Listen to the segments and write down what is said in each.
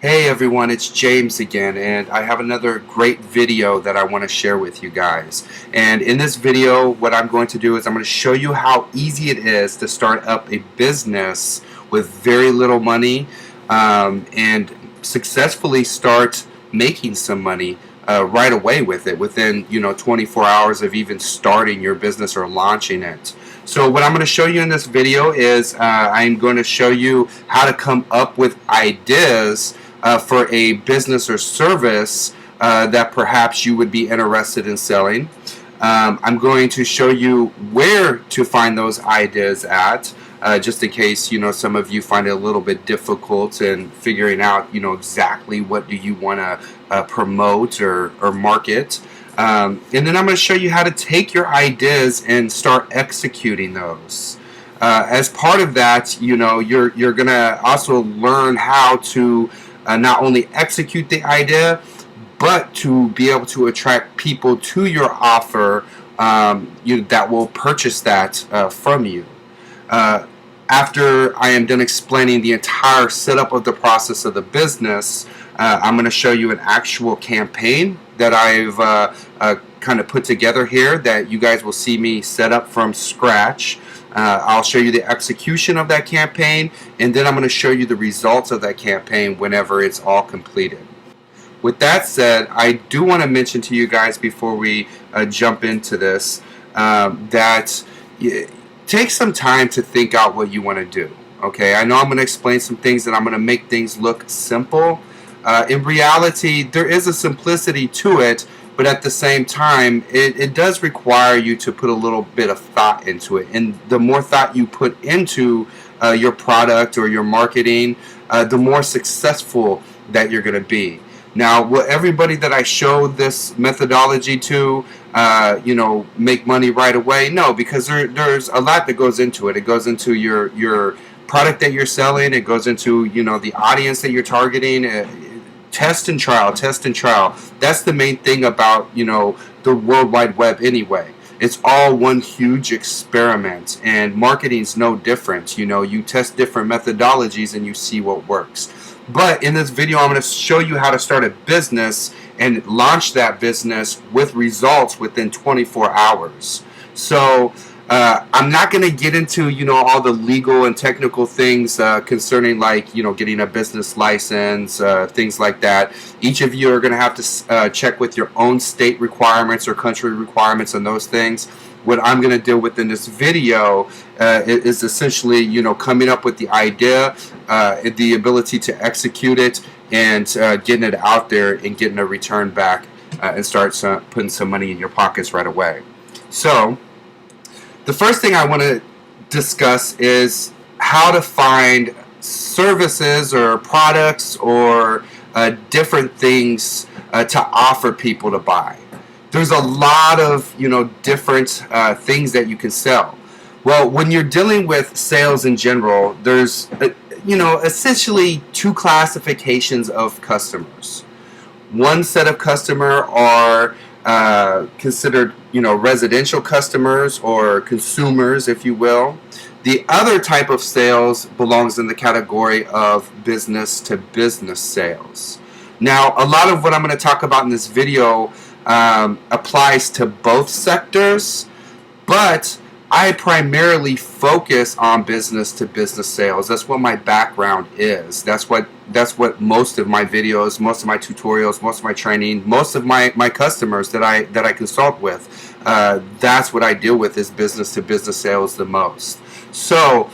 Hey everyone, it's James again, and I have another great video that I want to share with you guys. And in this video, what I'm going to do is I'm going to show you how easy it is to start up a business with very little money and successfully start making some money right away with it within 24 hours of even starting your business or launching it. So what I'm going to show you in this video is I'm going to show you how to come up with ideas for a business or service that perhaps you would be interested in selling. I'm going to show you where to find those ideas at, just in case some of you find it a little bit difficult in figuring out exactly what do you want to promote or market. And then I'm going to show you how to take your ideas and start executing those. As part of that, you're going to also learn how to not only execute the idea, but to be able to attract people to your offer that will purchase that from you. After I am done explaining the entire setup of the process of the business, I'm going to show you an actual campaign that I've kind of put together here that you guys will see me set up from scratch. I'll show you the execution of that campaign, and then I'm going to show you the results of that campaign whenever it's all completed. With that said, I do want to mention to you guys before we jump into this that take some time to think out what you want to do. Okay, I know I'm going to explain some things and I'm going to make things look simple. In reality, there is a simplicity to it, but at the same time, it does require you to put a little bit of thought into it. And the more thought you put into your product or your marketing, the more successful that you're going to be. Now, will everybody that I show this methodology to, make money right away? No, because there's a lot that goes into it. It goes into your product that you're selling. It goes into, the audience that you're targeting. Test and trial, test and trial. That's the main thing about, the World Wide Web anyway. It's all one huge experiment, and marketing's no different. You test different methodologies and you see what works. But in this video, I'm going to show you how to start a business and launch that business with results within 24 hours. So I'm not going to get into all the legal and technical things concerning getting a business license, things like that. Each of you are going to have to check with your own state requirements or country requirements and those things. What I'm going to deal with in this video is essentially coming up with the idea, the ability to execute it, and getting it out there and getting a return back and start putting some money in your pockets right away. So the first thing I want to discuss is how to find services or products or different things to offer people to buy. There's a lot of different things that you can sell. Well, when you're dealing with sales in general, there's essentially two classifications of customers. One set of customer are considered residential customers or consumers, if you will. The other type of sales belongs in the category of business to business sales. Now, a lot of what I'm going to talk about in this video applies to both sectors, but I primarily focus on business to business sales. That's what my background is. That's what most of my videos, most of my tutorials, most of my training, most of my customers that I consult with, that's what I deal with is business to business sales the most. So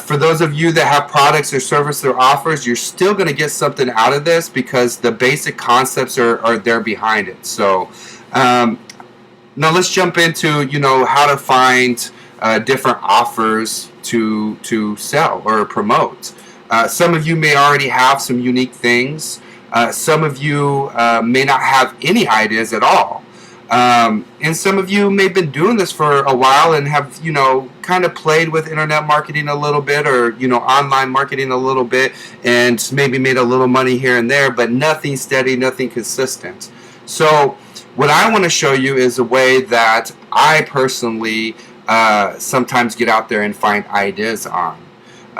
for those of you that have products or services or offers, you're still going to get something out of this because the basic concepts are there behind it. So now let's jump into how to find different offers to sell or promote. Some of you may already have some unique things. Some of you may not have any ideas at all. And some of you may have been doing this for a while and have kind of played with internet marketing a little bit or online marketing a little bit and maybe made a little money here and there, but nothing steady, nothing consistent. So what I want to show you is a way that I personally sometimes get out there and find ideas on.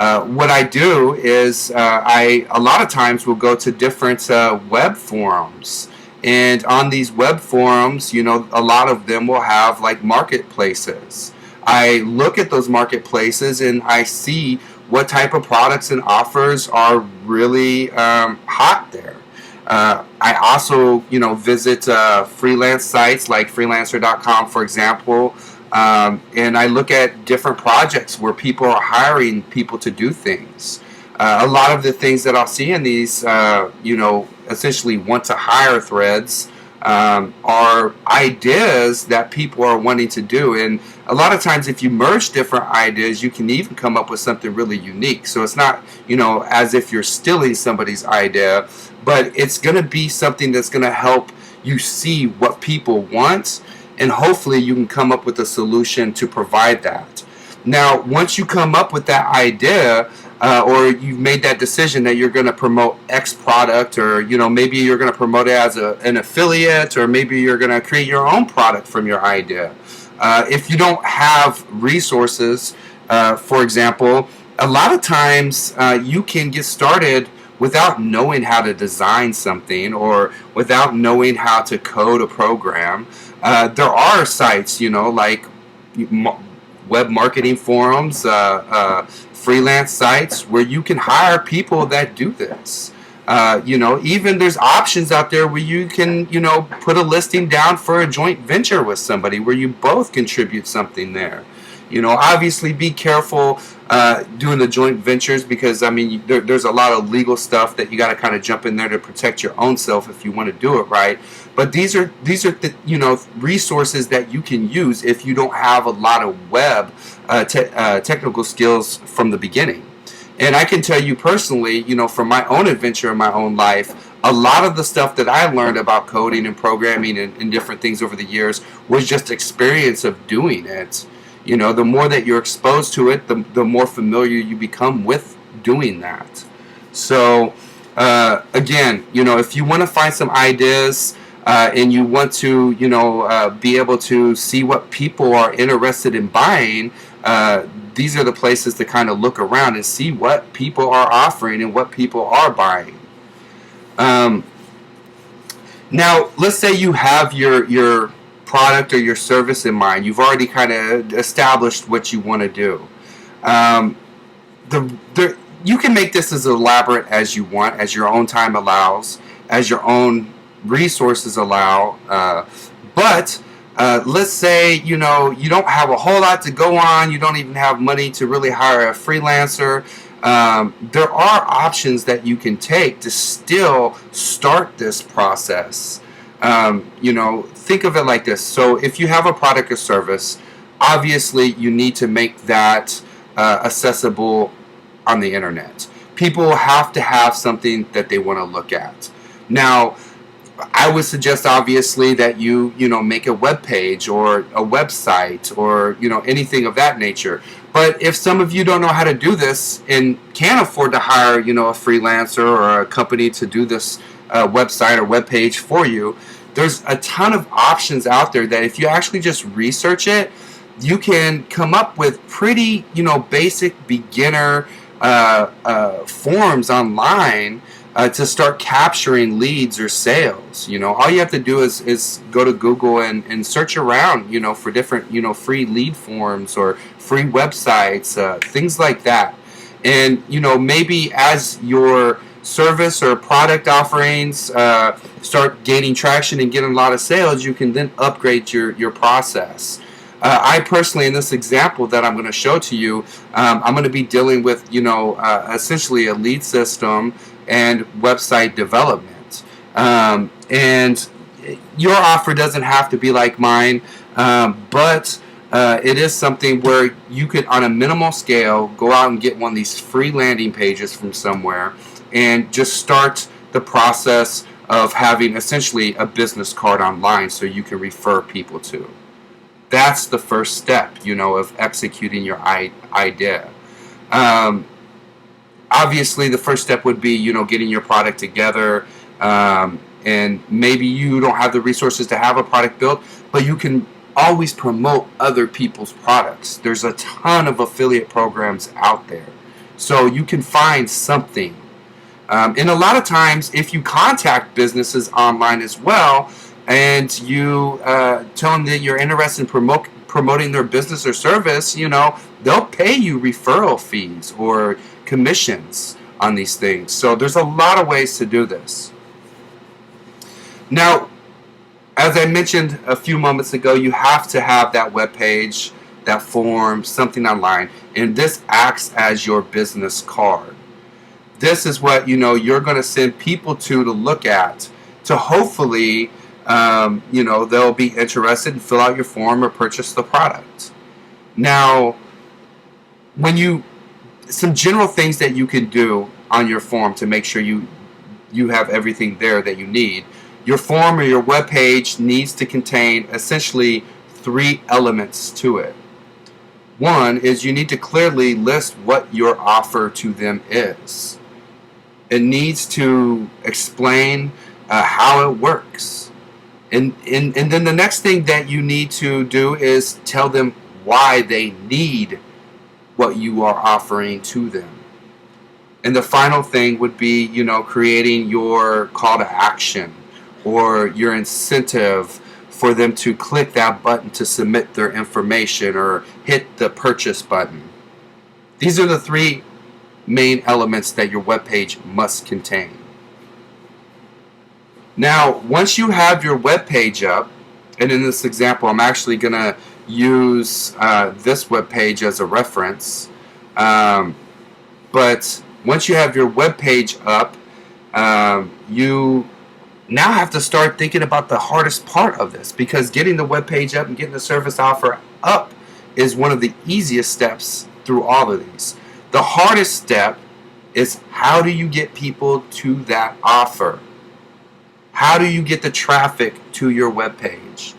What I do is I a lot of times will go to different web forums, and on these web forums, a lot of them will have like marketplaces. I look at those marketplaces and I see what type of products and offers are really hot there. I also, visit freelance sites like freelancer.com, for example, and I look at different projects where people are hiring people to do things. A lot of the things that I'll see in these, essentially want to hire threads are ideas that people are wanting to do. And a lot of times, if you merge different ideas, you can even come up with something really unique. So it's not, as if you're stealing somebody's idea, but it's going to be something that's going to help you see what people want, and hopefully you can come up with a solution to provide that. Now, once you come up with that idea, or you've made that decision that you're going to promote X product, or maybe you're going to promote it as an affiliate, or maybe you're going to create your own product from your idea. If you don't have resources, for example, a lot of times you can get started without knowing how to design something, or without knowing how to code a program. There are sites, like web marketing forums, freelance sites where you can hire people that do this. Even there's options out there where you can, put a listing down for a joint venture with somebody where you both contribute something there. Obviously be careful doing the joint ventures, because there's a lot of legal stuff that you got to kind of jump in there to protect your own self if you want to do it right. But these are the resources that you can use if you don't have a lot of web technical skills from the beginning. And I can tell you personally, from my own adventure in my own life, a lot of the stuff that I learned about coding and programming and different things over the years was just experience of doing it. The more that you're exposed to it, the more familiar you become with doing that. So, again, if you want to find some ideas and you want to, be able to see what people are interested in buying, these are the places to kind of look around and see what people are offering and what people are buying. Now, let's say you have your product or your service in mind. You've already kind of established what you want to do. You can make this as elaborate as you want, as your own time allows, as your own resources allow. But let's say you don't have a whole lot to go on. You don't even have money to really hire a freelancer. There are options that you can take to still start this process. Think of it like this. So if you have a product or service, obviously you need to make that accessible on the internet. People have to have something that they want to look at. Now, I would suggest obviously that you make a web page or a website or anything of that nature. But if some of you don't know how to do this and can't afford to hire a freelancer or a company to do this website or web page for you, there's a ton of options out there that if you actually just research it, you can come up with pretty basic beginner forms online to start capturing leads or sales. All you have to do is go to Google and search around for different free lead forms or free websites, things like that. And maybe as your service or product offerings start gaining traction and getting a lot of sales, you can then upgrade your process. I personally, in this example that I'm going to show to you, I'm going to be dealing with essentially a lead system and website development. And your offer doesn't have to be like mine, but it is something where you could, on a minimal scale, go out and get one of these free landing pages from somewhere and just start the process of having essentially a business card online so you can refer people to. That's the first step, of executing your idea. Obviously, the first step would be, getting your product together, and maybe you don't have the resources to have a product built, but you can always promote other people's products. There's a ton of affiliate programs out there. So you can find something. And a lot of times, if you contact businesses online as well, and you tell them that you're interested in promoting their business or service, they'll pay you referral fees or commissions on these things. So there's a lot of ways to do this. Now, as I mentioned a few moments ago, you have to have that web page, that form, something online, and this acts as your business card. This is what you're going to send people to look at, to hopefully they'll be interested and fill out your form or purchase the product. Now, some general things that you can do on your form to make sure you have everything there that you need. Your form or your web page needs to contain essentially 3 elements to it. One is you need to clearly list what your offer to them is. It needs to explain how it works. And then the next thing that you need to do is tell them why they need what you are offering to them. And the final thing would be, creating your call to action or your incentive for them to click that button to submit their information or hit the purchase button. These are the 3 main elements that your webpage must contain. Now, once you have your webpage up, and in this example, I'm actually going to use this webpage as a reference, but once you have your webpage up, you now have to start thinking about the hardest part of this, because getting the webpage up and getting the service offer up is one of the easiest steps through all of these. The hardest step is, how do you get people to that offer? How do you get the traffic to your webpage?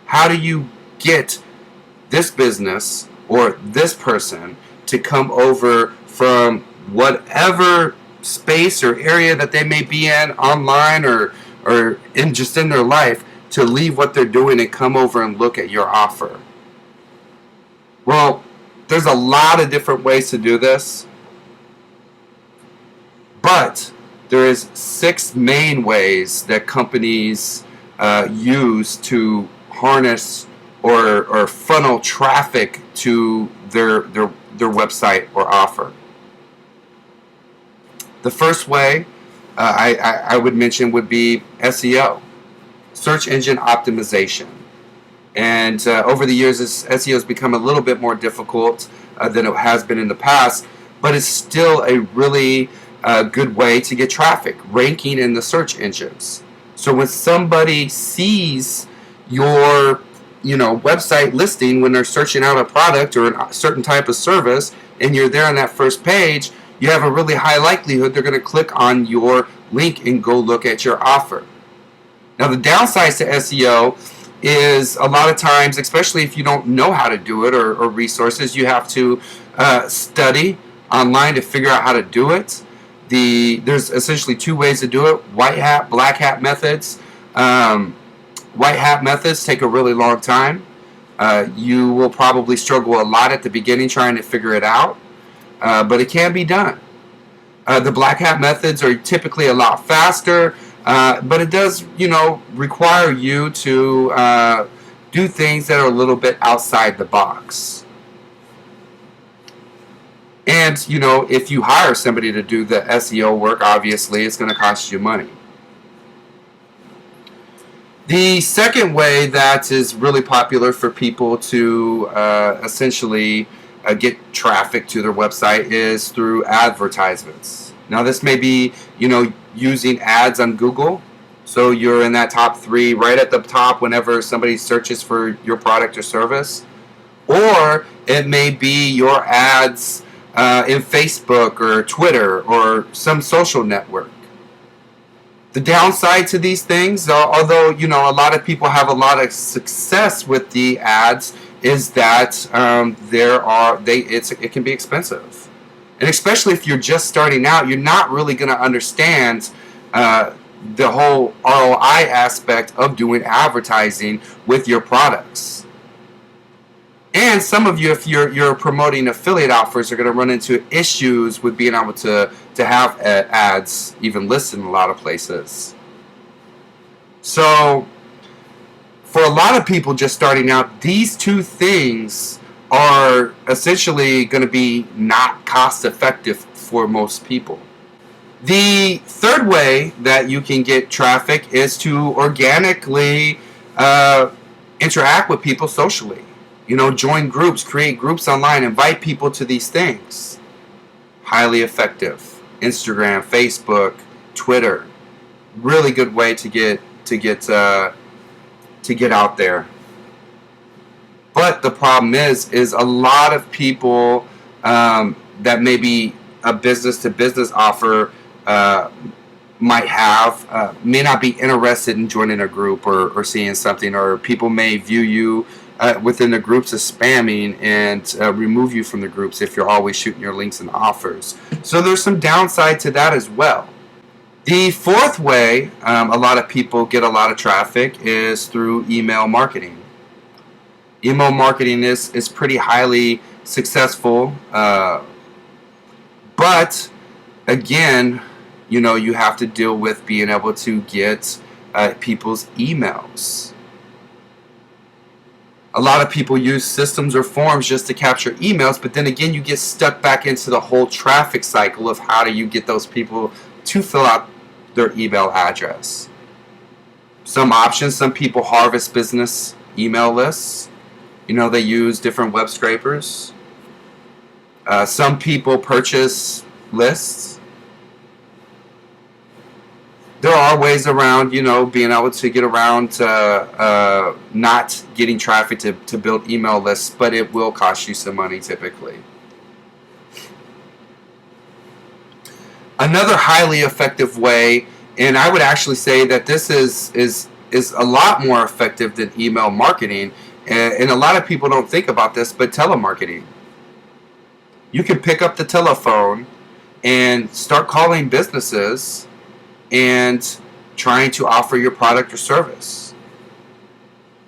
How do you get this business or this person to come over from whatever space or area that they may be in online or in their life, to leave what they're doing and come over and look at your offer? Well, there's a lot of different ways to do this, but there is 6 main ways that companies use to harness or funnel traffic to their website or offer. The first way I would mention would be SEO, search engine optimization. And over the years, SEO has become a little bit more difficult than it has been in the past, but it's still a really good way to get traffic, ranking in the search engines. So when somebody sees your website listing, when they're searching out a product or a certain type of service, and you're there on that first page, you have a really high likelihood they're going to click on your link and go look at your offer. Now, the downsides to SEO is, a lot of times, especially if you don't know how to do it or resources, you have to study online to figure out how to do it. There's essentially 2 ways to do it: white hat, black hat methods. White hat methods take a really long time. You will probably struggle a lot at the beginning trying to figure it out, but it can be done. The black hat methods are typically a lot faster, but it does, require you to do things that are a little bit outside the box. And, if you hire somebody to do the SEO work, obviously it's going to cost you money. The second way that is really popular for people to essentially get traffic to their website is through advertisements. Now, this may be, using ads on Google. So you're in that top 3, right at the top whenever somebody searches for your product or service. Or it may be your ads in Facebook or Twitter or some social network. The downside to these things, although a lot of people have a lot of success with the ads, is that it can be expensive, and especially if you're just starting out, you're not really going to understand the whole ROI aspect of doing advertising with your products. And some of you, if you're promoting affiliate offers, are going to run into issues with being able to have ads even listed in a lot of places. So for a lot of people just starting out, these two things are essentially going to be not cost effective for most people. The third way that you can get traffic is to organically interact with people socially. Join groups, create groups online, invite people to these things. Highly effective. Instagram, Facebook, Twitter, really good way to get out there. But the problem is a lot of people that maybe a business-to-business offer might have may not be interested in joining a group or seeing something, or people may view you within the groups as spamming and remove you from the groups if you're always shooting your links and offers. So there's some downside to that as well. The fourth way a lot of people get a lot of traffic is through email marketing. Email marketing is pretty highly successful, but again, you have to deal with being able to get people's emails. A lot of people use systems or forms just to capture emails, but then again, you get stuck back into the whole traffic cycle of how do you get those people to fill out their email address. Some options, some people harvest business email lists. They use different web scrapers. Some people purchase lists. There are ways around, being able to get around not getting traffic to build email lists, but it will cost you some money typically. Another highly effective way, and I would actually say that this is a lot more effective than email marketing, and a lot of people don't think about this, but telemarketing. You can pick up the telephone and start calling businesses and trying to offer your product or service.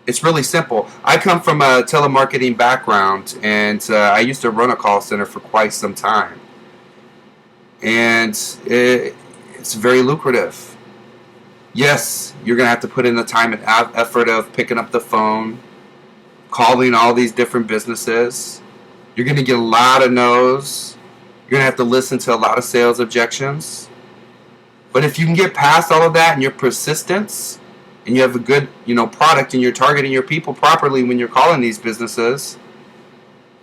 It's really simple. I come from a telemarketing background, and I used to run a call center for quite some time. And it's very lucrative. Yes, you're going to have to put in the time and effort of picking up the phone, calling all these different businesses. You're going to get a lot of no's. You're going to have to listen to a lot of sales objections. But if you can get past all of that and your persistence, and you have a good, product, and you're targeting your people properly when you're calling these businesses,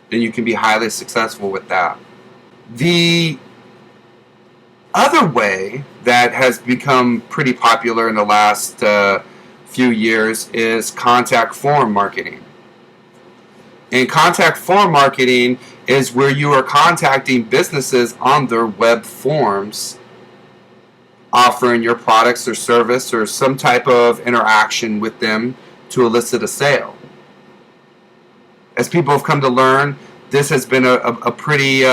then you can be highly successful with that. The other way that has become pretty popular in the last few years is contact form marketing. And contact form marketing is where you are contacting businesses on their web forms, offering your products or service or some type of interaction with them to elicit a sale. As people have come to learn, this has been a pretty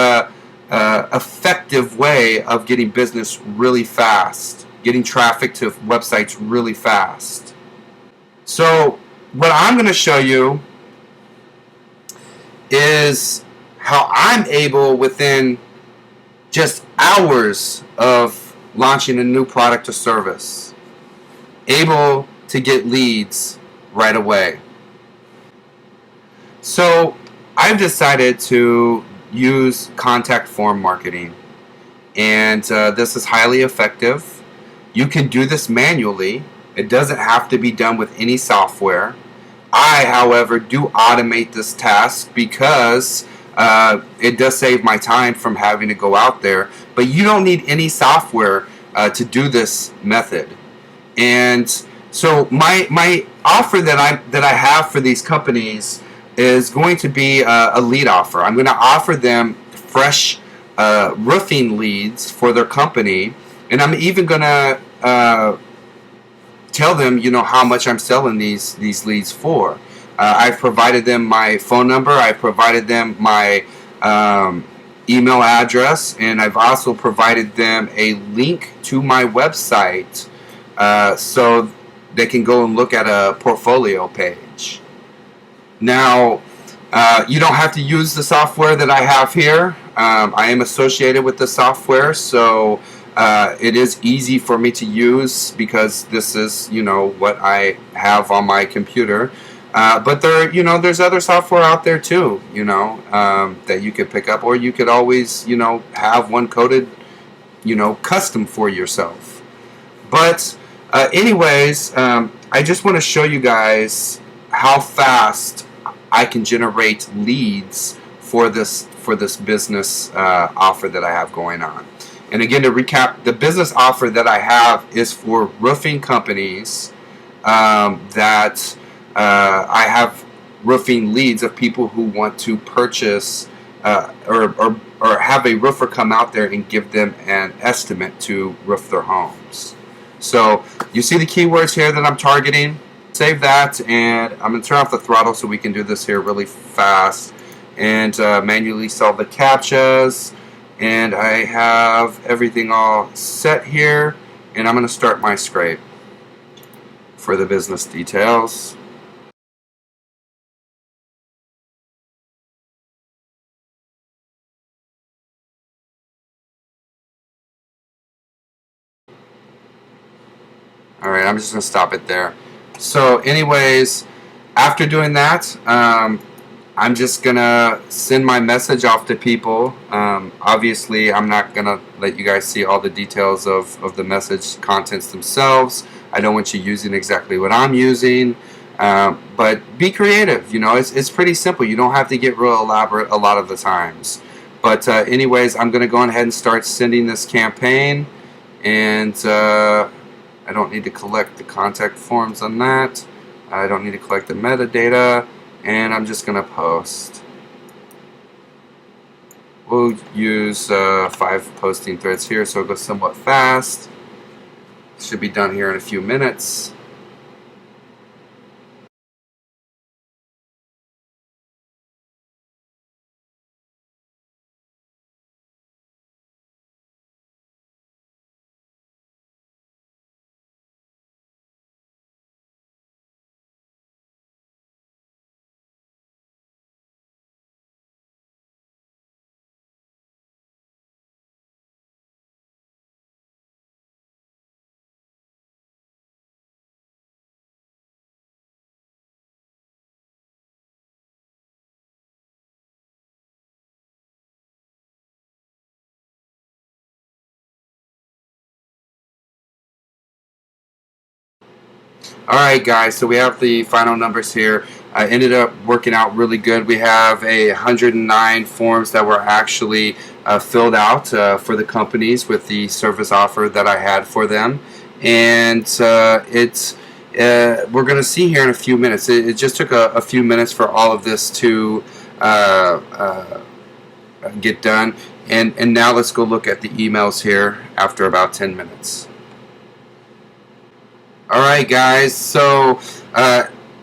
effective way of getting business really fast, getting traffic to websites really fast. So what I'm going to show you is how I'm able, within just hours of launching a new product or service, able to get leads right away. So I've decided to use contact form marketing, and this is highly effective. You can do this manually. It doesn't have to be done with any software. I, however, do automate this task because it does save my time from having to go out there. But you don't need any software to do this method. And so my offer that I have for these companies is going to be a lead offer. I'm going to offer them fresh roofing leads for their company, and I'm even going to tell them, how much I'm selling these leads for. I've provided them my phone number. I've provided them my email address, and I've also provided them a link to my website so they can go and look at a portfolio page. Now, You don't have to use the software that I have here. I am associated with the software, so it is easy for me to use because this is, what I have on my computer. But there's other software out there too, that you could pick up, or you could always, have one coded, custom for yourself. But anyways, I just want to show you guys how fast I can generate leads for this business offer that I have going on. And again, to recap, the business offer that I have is for roofing companies that I have roofing leads of people who want to purchase or have a roofer come out there and give them an estimate to roof their homes. So you see the keywords here that I'm targeting. Save that, and I'm going to turn off the throttle so we can do this here really fast and manually solve the CAPTCHAs. And I have everything all set here, and I'm going to start my scrape for the business details. Alright, I'm just going to stop it there. So anyways, after doing that, I'm just going to send my message off to people. Obviously, I'm not going to let you guys see all the details of the message contents themselves. I don't want you using exactly what I'm using. But be creative. It's pretty simple. You don't have to get real elaborate a lot of the times. But anyways, I'm going to go ahead and start sending this campaign. And I don't need to collect the contact forms on that. I don't need to collect the metadata. And I'm just going to post. We'll use 5 posting threads here, so it'll go somewhat fast. Should be done here in a few minutes. Alright guys, so we have the final numbers here. I ended up working out really good. We have 109 forms that were actually filled out for the companies with the service offer that I had for them. And we're going to see here in a few minutes. It just took a few minutes for all of this to get done. And now let's go look at the emails here after about 10 minutes. Alright guys, so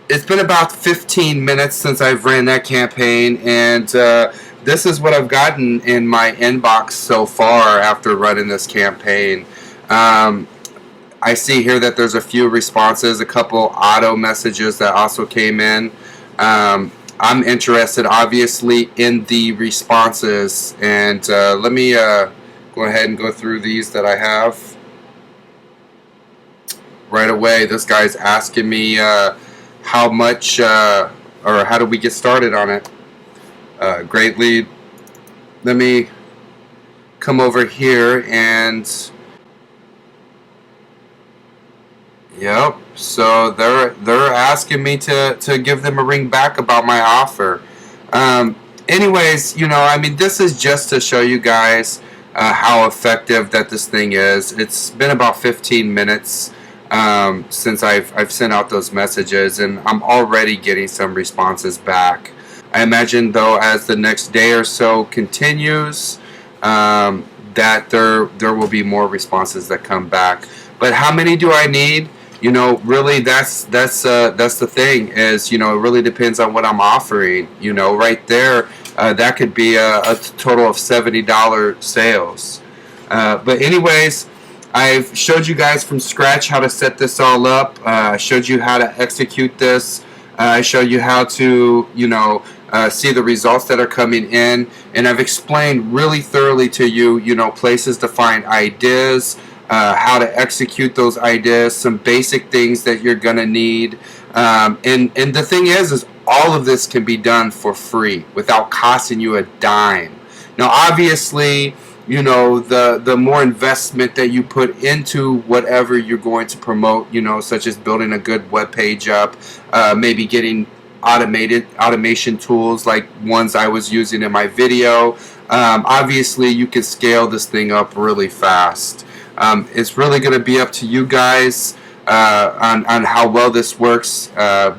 it's been about 15 minutes since I've ran that campaign, and this is what I've gotten in my inbox so far after running this campaign. I see here that there's a few responses, a couple auto messages that also came in. I'm interested obviously in the responses, and let me go ahead and go through these that I have. Right away, this guy's asking me how much or how do we get started on it. Great lead. Let me come over here and yep. So they're asking me to give them a ring back about my offer. Anyways, I mean, this is just to show you guys how effective that this thing is. It's been about 15 minutes. Since I've sent out those messages, and I'm already getting some responses back. I imagine though, as the next day or so continues, that there will be more responses that come back. But how many do I need? Really, that's the thing is, it really depends on what I'm offering. Right there, that could be a total of $70 sales. But anyways, I've showed you guys from scratch how to set this all up. I showed you how to execute this. I showed you how to, see the results that are coming in, and I've explained really thoroughly to you, places to find ideas, how to execute those ideas, some basic things that you're gonna need, and the thing is all of this can be done for free without costing you a dime. Now, obviously, the more investment that you put into whatever you're going to promote, such as building a good web page up, maybe getting automation tools like ones I was using in my video. Obviously, you can scale this thing up really fast. It's really going to be up to you guys on how well this works.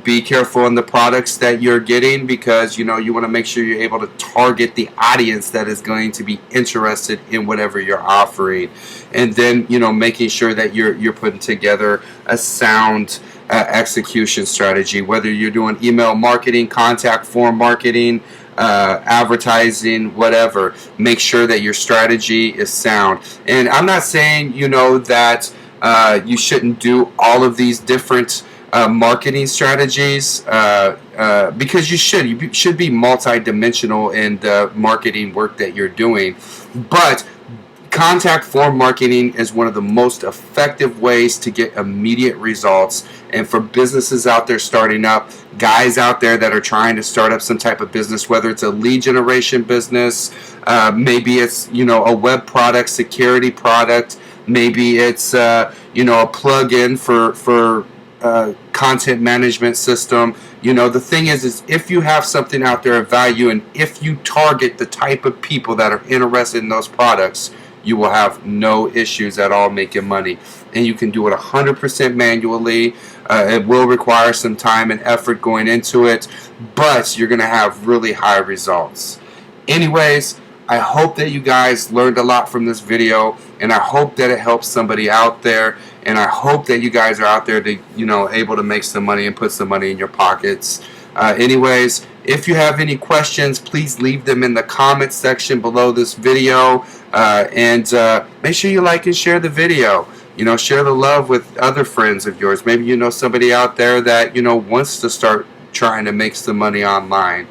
Be careful in the products that you're getting, because you want to make sure you're able to target the audience that is going to be interested in whatever you're offering, and then making sure that you're putting together a sound execution strategy, whether you're doing email marketing, contact form marketing, advertising, whatever. Make sure that your strategy is sound. And I'm not saying that you shouldn't do all of these different marketing strategies, because you should be multi-dimensional in the marketing work that you're doing. But contact form marketing is one of the most effective ways to get immediate results. And for businesses out there starting up, guys out there that are trying to start up some type of business, whether it's a lead generation business, maybe it's a web product, security product, maybe it's a plug-in for content management system. The thing is if you have something out there of value, and if you target the type of people that are interested in those products, you will have no issues at all making money. And you can do it 100% manually. It will require some time and effort going into it, but you're going to have really high results. Anyways, I hope that you guys learned a lot from this video, and I hope that it helps somebody out there, and I hope that you guys are out there to, able to make some money and put some money in your pockets. Anyways, if you have any questions, please leave them in the comments section below this video, and make sure you like and share the video. Share the love with other friends of yours. Maybe somebody out there that wants to start trying to make some money online.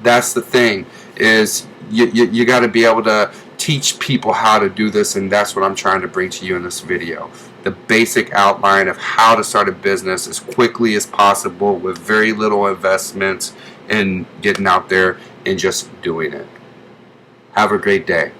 That's the thing, is you got to be able to teach people how to do this, and that's what I'm trying to bring to you in this video. The basic outline of how to start a business as quickly as possible with very little investment, and getting out there and just doing it. Have a great day.